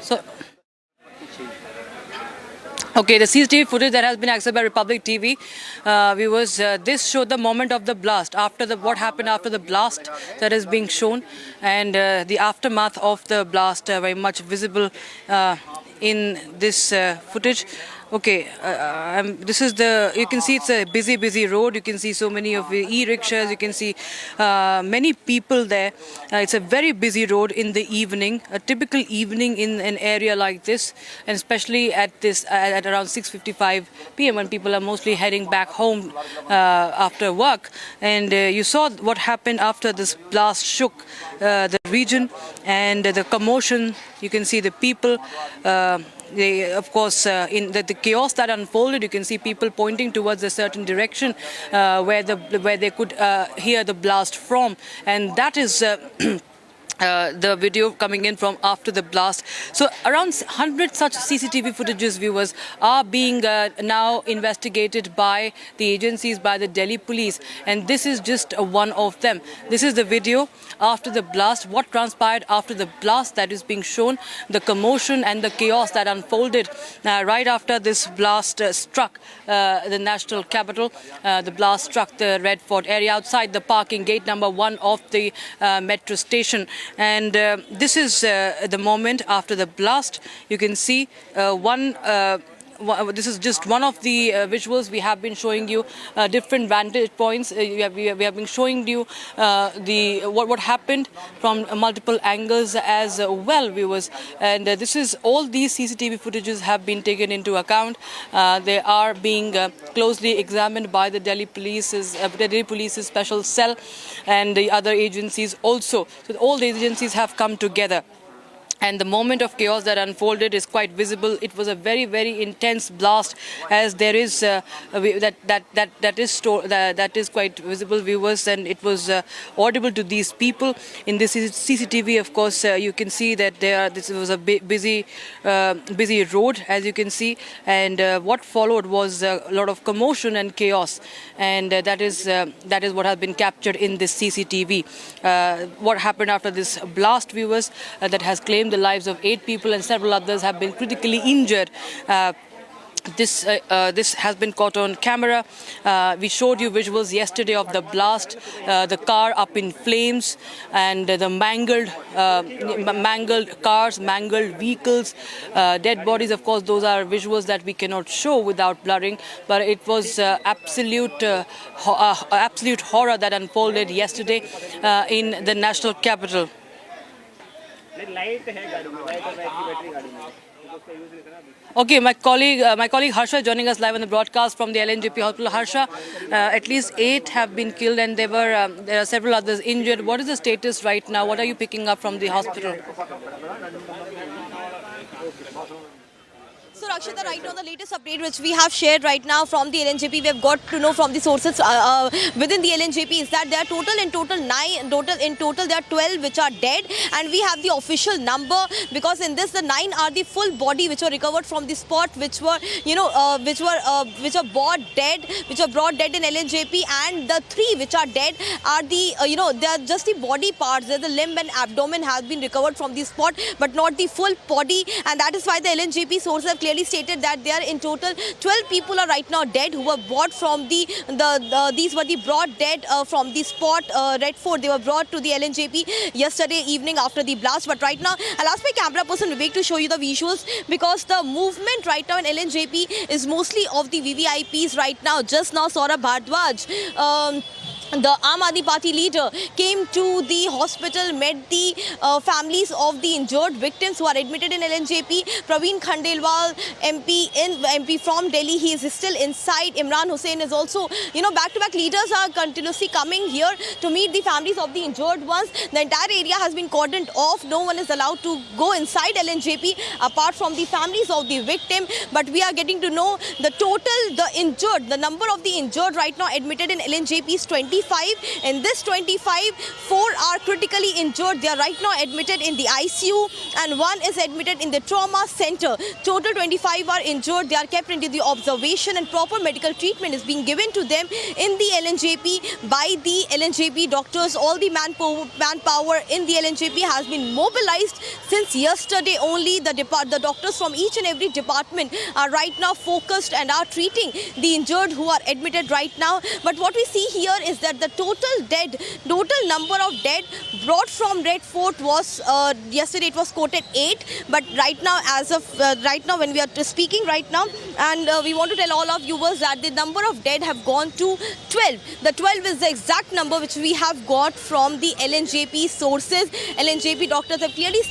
So, okay, the CCTV footage that has been accessed by Republic TV, this showed the moment of the blast, what happened after the blast that is being shown, and the aftermath of the blast very much visible in this footage. Okay, this is you can see it's a busy road. You can see so many of the e-rickshaws. You can see many people there. It's a very busy road in the evening, a typical evening in an area like this, and especially at around 6:55 p.m. when people are mostly heading back home after work. And you saw what happened after this blast shook the region and the commotion. You can see the people. Of course, in the chaos that unfolded, you can see people pointing towards a certain direction where they could hear the blast from, and that is. The video coming in from after the blast. So around 100 such CCTV footages, viewers, are being now investigated by the agencies, by the Delhi police, and this is just one of them. This is the video after the blast, what transpired after the blast that is being shown, the commotion and the chaos that unfolded right after this blast struck the national capital. The blast struck the Red Fort area outside the parking gate number 1 of the metro station. And this is the moment after the blast. You can see this is just one of the visuals. We have been showing you different vantage points. We have been showing you what happened from multiple angles as well, viewers. And this is all these CCTV footages have been taken into account. They are being closely examined by the Delhi Police's special cell and the other agencies also. So all the agencies have come together. And the moment of chaos that unfolded is quite visible. It was a very intense blast, as there is that is quite visible, viewers, and it was audible to these people in this CCTV. Of course, you can see that this was a busy road, as you can see, and what followed was a lot of commotion and chaos, and that is what has been captured in this CCTV. What happened after this blast, viewers, that has claimed the lives of 8 people and several others have been critically injured. This has been caught on camera. We showed you visuals yesterday of the blast, the car up in flames, and the mangled cars, mangled vehicles, dead bodies. Of course, those are visuals that we cannot show without blurring. But it was absolute horror that unfolded yesterday in the national capital. Okay, my colleague Harsha joining us live on the broadcast from the LNJP hospital. Harsha, at least 8 have been killed and there are several others injured. What is the status right now? What are you picking up from the hospital? So Rakshita, right now the latest update which we have shared right now from the LNJP, we have got to know from the sources within the LNJP is that there are in total there are 12 which are dead, and we have the official number because in this the 9 are the full body which were recovered from the spot, which were brought dead in LNJP, and the 3 which are dead are the they are just the body parts. The limb and abdomen has been recovered from the spot, but not the full body, and that is why the LNJP sources have clearly stated that there are in total 12 people are right now dead who were brought from these were the brought dead from the spot Red Fort. They were brought to the LNJP yesterday evening after the blast. But right now I'll ask my camera person Vivek to show you the visuals, because the movement right now in LNJP is mostly of the VVIPs right now. Just now Saurabh Bhardwaj, the Aam Aadmi Party leader, came to the hospital, met the families of the injured victims who are admitted in LNJP. Praveen Khandelwal, MP from Delhi, he is still inside. Imran Hussain is also, back-to-back leaders are continuously coming here to meet the families of the injured ones. The entire area has been cordoned off. No one is allowed to go inside LNJP apart from the families of the victim. But we are getting to know the number of the injured right now admitted in LNJP is 25. In this 25, 4 are critically injured. They are right now admitted in the ICU, and one is admitted in the trauma center. Total 25 are injured. They are kept into the observation and proper medical treatment is being given to them in the LNJP by the LNJP doctors. All the manpower in the LNJP has been mobilized since yesterday only. The doctors from each and every department are right now focused and are treating the injured who are admitted right now. But what we see here is that the total number of dead brought from Red Fort was yesterday it was quoted 8, but right now, as of right now when we are speaking right now, and we want to tell all of viewers that the number of dead have gone to 12. The 12 is the exact number which we have got from the LNJP sources. LNJP doctors have clearly stated